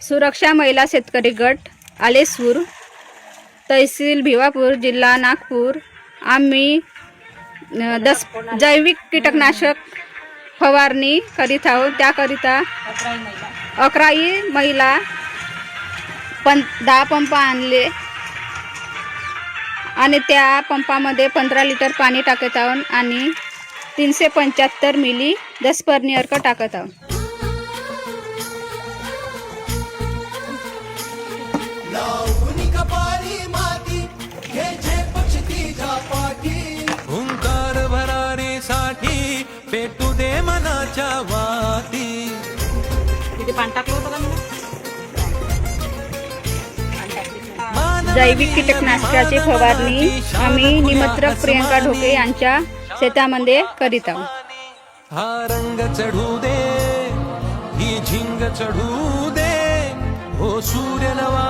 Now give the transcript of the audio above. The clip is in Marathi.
सुरक्षा महिला शेतकरी गट आलेसूर, तहसील भिवापूर, जिल्हा नागपूर। आम्ही 10 जैविक कीटकनाशक फवारणी करीत आहोत। त्याकरिता 11 महिला 10 पंप आणले आणि त्या पंपामध्ये 15 लिटर पाणी टाकत आहोत आणि 375 मिली 10 परनी अर्क टाकत आहोत। ओंकार भरारीसाठी पेटू दे मनाच्या वाती। किती पाणी टाकलं होतं का मी? जैविक कीटकनाशकाची फवारणी आम्ही निमंत्रक प्रियंका ढोके यांच्या शेतामध्ये करीत आहोत। हा रंग चढू दे, ही झिंग चढू दे, हो सूर्य नवा